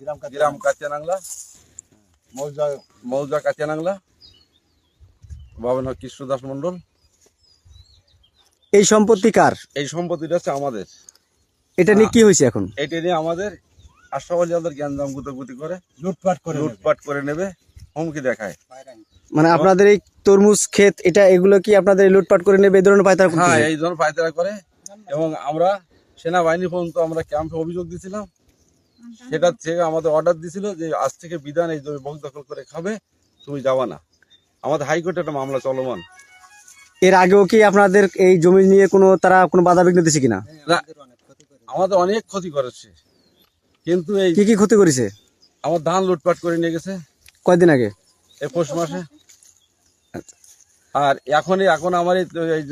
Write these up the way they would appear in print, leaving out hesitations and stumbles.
গ্রাম কাচিয়ানাংলা, মৌজা কাচিয়ানাংলা, বাবা নাম কৃষ্ণদাস মন্ডল। এই সম্পত্তি কার? এই সম্পত্তিটা হচ্ছে আমাদের। এটা নিয়ে কি হয়েছে এখন? এটা নিয়ে আমাদের আশরাফ আলী আমাদের জ্ঞানজাম গুতাগুতি করে লুটপাট করে নেবে, হুমকি দেখায়। মানে আপনাদের এই তরমুজ ক্ষেত এগুলো কি আপনাদের লুটপাট করে নেবে এই ধরনের পায়তারা করতেছে? হ্যাঁ, এই ধরনের পায়তারা করে। এবং আমরা সেনাবাহিনী পর্যন্ত আমরা ক্যাম্পে অভিযোগ দিয়েছিলাম, সেটা থেকে আমাদের অর্ডার দিয়েছিল যে আজ থেকে বিধান এই জমি বক দখল করে খাবে, তুমি যাবা না। আমাদের হাইকোর্টে একটা মামলা চলমান। এর আগেও কি আপনাদের এই জমি নিয়ে তারা কোনো বাধা বিঘ্ন দিচ্ছে কিনা? আমাদের অনেক ক্ষতি করেছে, কিন্তু এই কি কি ক্ষতি করেছে? আমার ধান লুটপাট করে নিয়ে গেছে কয়দিন আগে? এই পৌষ মাসে। আর এখন আমার এই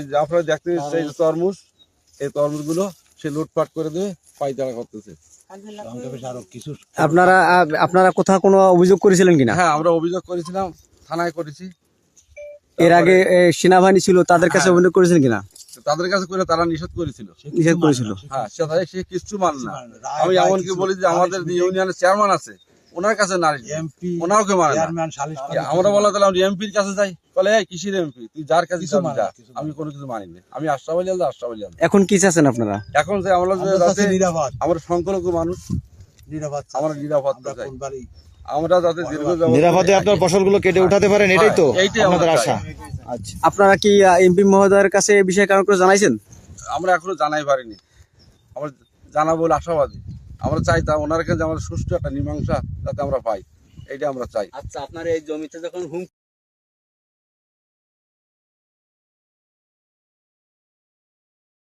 যে আপনারা দেখতে এই যে তরমুজ, এই তরমুজগুলো সে লুটপাট করে দিয়ে পায়তারা করতেছে। আপনারা কোথাও কোনো অভিযোগ করেছিলেন কিনা? হ্যাঁ, আমরা অভিযোগ করেছিলাম, থানায় করেছি। এর আগে সেনাবাহিনী ছিল, তাদের কাছে অভিযোগ করেছিলেন কিনা? তাদের কাছে করে তারা নিষেধ করেছিল। হ্যাঁ, সে কিচ্ছু মানে না। আমি এমনকি বলি যে আমাদের যে ইউনিয়নের চেয়ারম্যান আছে ওনার কাছে না, ওনাকে মানে না। আমরা বলা তাহলে আমরা এমপির কাছে যাই, বলে এই কিসের এমপি, তুই যার কাছে যাবি যা, আমি কোনো কিছু মানি না। আমি আশরাফ আলী এখন কি চাচ্ছেন আপনারা? এখন যে আমরা আমরা সংখ্যালঘু মানুষ, আমরা নিরাপদ চাই। আমরা যাতে নিরাপদে আপনার ফসলগুলো কেটে উঠাতে পারেন, এটাই তো আমাদের আশা। আচ্ছা, আপনারা কি এমপি মহোদয়ের কাছে এই বিষয়ে কারণ করে জানাইছেন? আমরা এখনো জানাই পারিনি, আমরা জানাবো বলে আশাবাদী। আমরা চাই তা ওনার কাছে আমাদের সুষ্ঠু একটা মীমাংসা যাতে আমরা পাই, এইটা আমরা চাই। আচ্ছা, আপনার এই জমিতে যখন